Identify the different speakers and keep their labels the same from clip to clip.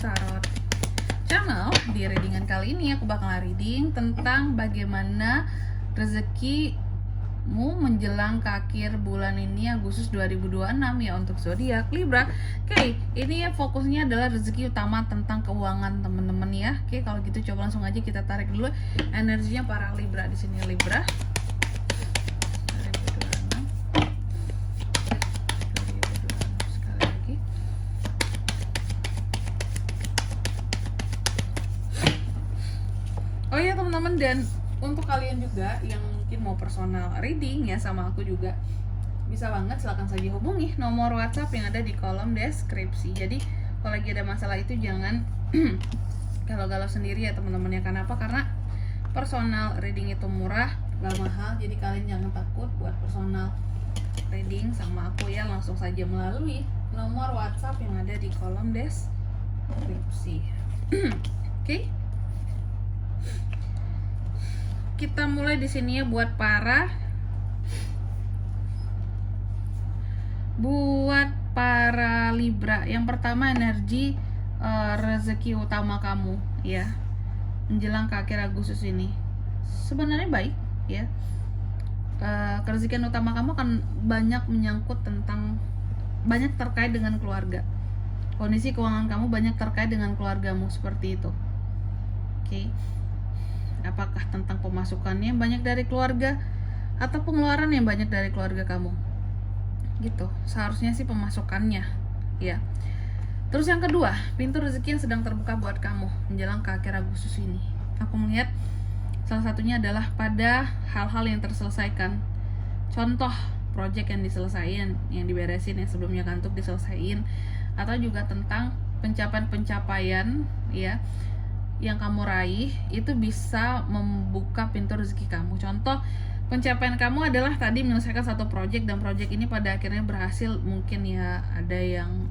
Speaker 1: Tarot Channel. Di readingan kali ini aku bakal reading tentang bagaimana rezekimu menjelang ke akhir bulan ini, Agustus 2026 ya, untuk zodiak Libra. Oke, ini ya fokusnya adalah rezeki utama tentang keuangan teman-teman ya. Oke, kalau gitu coba langsung aja kita tarik dulu energinya para Libra di sini. Libra 2026 sekali lagi. Oh iya teman-teman, dan untuk kalian juga yang mungkin mau personal reading ya sama aku juga, bisa banget, silahkan saja hubungi nomor WhatsApp yang ada di kolom deskripsi. Jadi kalau lagi ada masalah itu jangan galau-galau sendiri ya teman-teman ya. Kenapa? Karena personal reading itu murah, gak mahal. Jadi kalian jangan takut buat personal reading sama aku ya, langsung saja melalui nomor WhatsApp yang ada di kolom deskripsi. Oke. Kita mulai di sini ya buat para Libra. Yang pertama, energi rezeki utama kamu ya menjelang ke akhir Agustus ini sebenarnya baik ya. Kerezekian utama kamu akan banyak menyangkut tentang, banyak terkait dengan keluarga. Kondisi keuangan kamu banyak terkait dengan keluargamu, seperti itu. Oke. Apakah tentang pemasukannya yang banyak dari keluarga atau pengeluaran yang banyak dari keluarga kamu, gitu. Seharusnya sih pemasukannya ya. Terus yang kedua, pintu rezeki yang sedang terbuka buat kamu menjelang ke akhir Agustus ini. Aku melihat salah satunya adalah pada hal-hal yang terselesaikan. Contoh project yang diselesaikan, yang diberesin, yang sebelumnya kantuk diselesaikan, atau juga tentang pencapaian-pencapaian ya yang kamu raih, itu bisa membuka pintu rezeki kamu. Contoh pencapaian kamu adalah tadi menyelesaikan satu project, dan project ini pada akhirnya berhasil. Mungkin ya ada yang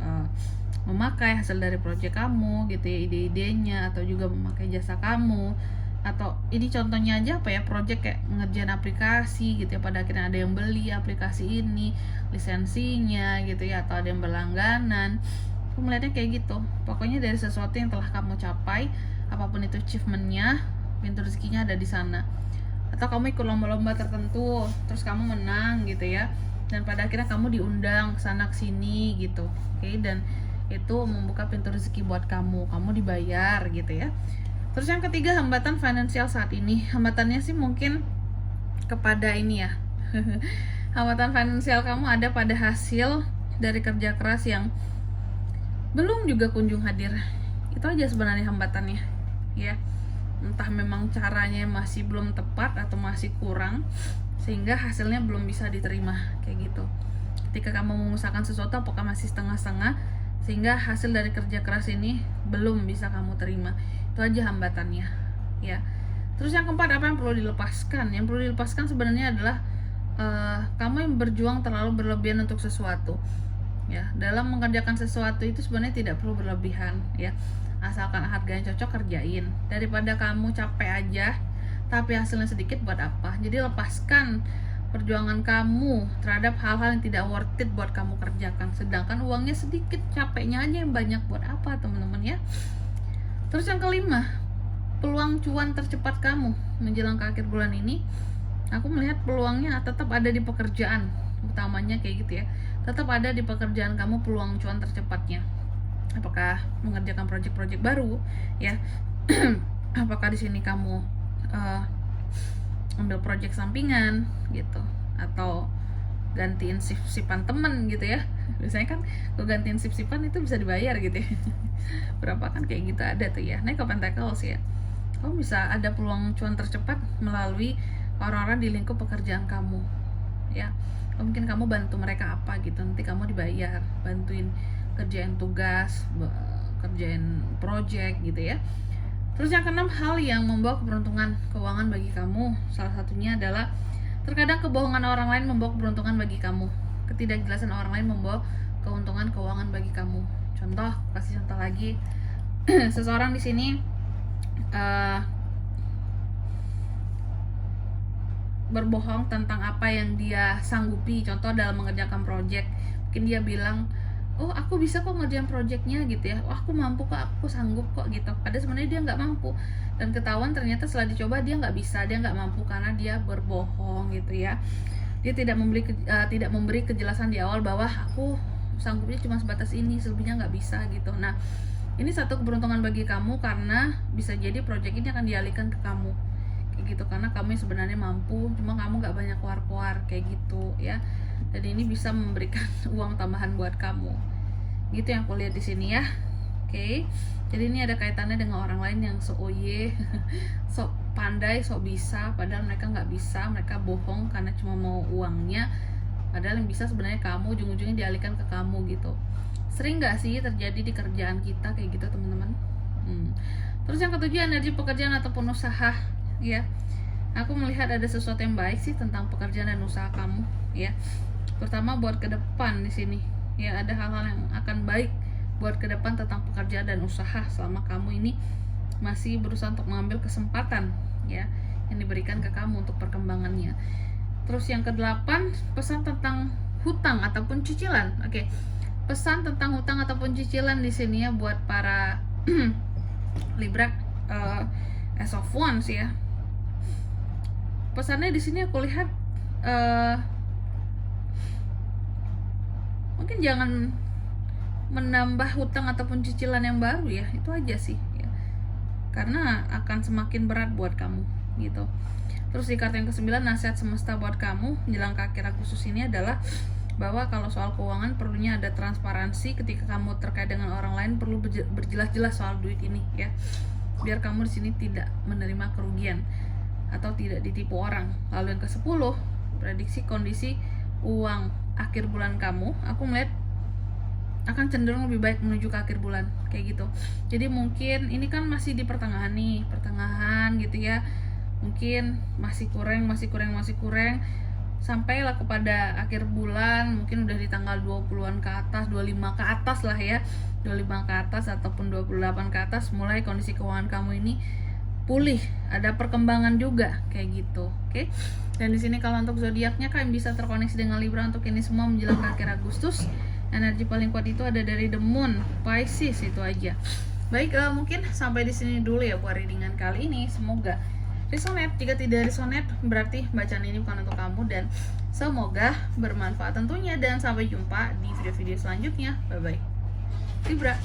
Speaker 1: memakai hasil dari project kamu gitu ya, ide-idenya, atau juga memakai jasa kamu. Atau ini contohnya aja apa ya, project kayak ngerjain aplikasi gitu ya, pada akhirnya ada yang beli aplikasi ini, lisensinya gitu ya, atau ada yang berlangganan. Aku melihatnya kayak gitu. Pokoknya dari sesuatu yang telah kamu capai, apapun itu achievementnya, pintu rezekinya ada di sana. Atau kamu ikut lomba-lomba tertentu, terus kamu menang gitu ya, dan pada akhirnya kamu diundang kesana kesini gitu. Oke, dan itu membuka pintu rezeki buat kamu dibayar gitu ya. Terus yang ketiga, hambatan finansial saat ini. Hambatannya sih mungkin kepada ini ya hambatan finansial kamu ada pada hasil dari kerja keras yang belum juga kunjung hadir. Itu aja sebenarnya hambatannya ya. Entah memang caranya masih belum tepat atau masih kurang sehingga hasilnya belum bisa diterima, kayak gitu. Ketika kamu mengusahakan sesuatu apakah masih setengah-setengah, sehingga hasil dari kerja keras ini belum bisa kamu terima. Itu aja hambatannya ya. Terus yang keempat, apa yang perlu dilepaskan? Yang perlu dilepaskan sebenarnya adalah kamu yang berjuang terlalu berlebihan untuk sesuatu ya. Dalam mengerjakan sesuatu itu sebenarnya tidak perlu berlebihan ya, asalkan harganya cocok, kerjain. Daripada kamu capek aja tapi hasilnya sedikit, buat apa? Jadi lepaskan perjuangan kamu terhadap hal-hal yang tidak worth it buat kamu kerjakan, sedangkan uangnya sedikit, capeknya aja yang banyak, buat apa teman-teman ya. Terus yang kelima, peluang cuan tercepat kamu menjelang ke akhir bulan ini, aku melihat peluangnya tetap ada di pekerjaan utamanya, kayak gitu ya. Tetap ada di pekerjaan kamu peluang cuan tercepatnya. Apakah mengerjakan project-project baru ya apakah di sini kamu ambil project sampingan gitu, atau gantiin sip-sipan temen gitu ya. Biasanya kan kalau gantiin sip-sipan itu bisa dibayar gitu ya berapa kan, kayak gitu ada tuh ya. Naik ke Pentacles ya, kamu bisa ada peluang cuan tercepat melalui orang-orang di lingkup pekerjaan kamu ya. Mungkin kamu bantu mereka apa gitu, nanti kamu dibayar, bantuin kerjain tugas, kerjain project gitu ya. Terus yang keenam, hal yang membawa keberuntungan keuangan bagi kamu, salah satunya adalah terkadang kebohongan orang lain membawa keberuntungan bagi kamu, ketidakjelasan orang lain membawa keuntungan keuangan bagi kamu. Contoh, kasih contoh lagi seseorang di sini berbohong tentang apa yang dia sanggupi. Contoh dalam mengerjakan project, mungkin dia bilang oh aku bisa kok ngerjain projectnya gitu ya, oh aku mampu kok, aku sanggup kok gitu. Padahal sebenarnya dia nggak mampu, dan ketahuan ternyata setelah dicoba dia nggak bisa, dia nggak mampu karena dia berbohong gitu ya. Dia tidak memberi kejelasan di awal bahwa aku sanggupnya cuma sebatas ini, selebihnya nggak bisa gitu. Nah, ini satu keberuntungan bagi kamu karena bisa jadi project ini akan dialihkan ke kamu kayak gitu, karena kamu yang sebenarnya mampu, cuma kamu nggak banyak keluar kayak gitu ya. Dan ini bisa memberikan uang tambahan buat kamu gitu yang aku lihat di sini ya. Oke, jadi ini ada kaitannya dengan orang lain yang oye sok pandai, sok bisa, padahal mereka nggak bisa, mereka bohong karena cuma mau uangnya, padahal yang bisa sebenarnya kamu, ujung-ujungnya dialihkan ke kamu gitu. Sering nggak sih terjadi di kerjaan kita kayak gitu teman-teman? Terus yang ketujuh, energi pekerjaan ataupun usaha ya. Aku melihat ada sesuatu yang baik sih tentang pekerjaan dan usaha kamu ya. Pertama buat ke depan di sini ya, ada hal-hal yang akan baik buat ke depan tentang pekerjaan dan usaha selama kamu ini masih berusaha untuk mengambil kesempatan ya yang diberikan ke kamu untuk perkembangannya. Terus yang ke-8, pesan tentang hutang ataupun cicilan. Oke. Pesan tentang hutang ataupun cicilan di sini ya buat para Libra as of ones ya. Pesannya di sini aku lihat mungkin jangan menambah hutang ataupun cicilan yang baru ya, itu aja sih ya, karena akan semakin berat buat kamu gitu. Terus di kartu yang ke-9, nasihat semesta buat kamu menjelang ke akhir Agustus ini adalah bahwa kalau soal keuangan perlunya ada transparansi. Ketika kamu terkait dengan orang lain perlu berjelas-jelas soal duit ini ya, biar kamu di sini tidak menerima kerugian atau tidak ditipu orang. Lalu yang ke-10, prediksi kondisi uang akhir bulan kamu, aku melihat akan cenderung lebih baik menuju ke akhir bulan kayak gitu. Jadi mungkin ini kan masih di pertengahan gitu ya, mungkin masih kurang sampailah kepada akhir bulan, mungkin udah di tanggal 20-an ke atas, 25 ke atas lah ya, 25 ke atas ataupun 28 ke atas, mulai kondisi keuangan kamu ini pulih, ada perkembangan juga kayak gitu. Oke. Dan di sini kalau untuk zodiaknya kalian bisa terkoneksi dengan Libra untuk ini semua menjelang ke akhir Agustus. Energi paling kuat itu ada dari The Moon, Pisces, itu aja. Baik, mungkin sampai di sini dulu ya buat readingan kali ini. Semoga resonate. Jika tidak resonate, berarti bacaan ini bukan untuk kamu, dan semoga bermanfaat tentunya. Dan sampai jumpa di video-video selanjutnya. Bye bye. Libra.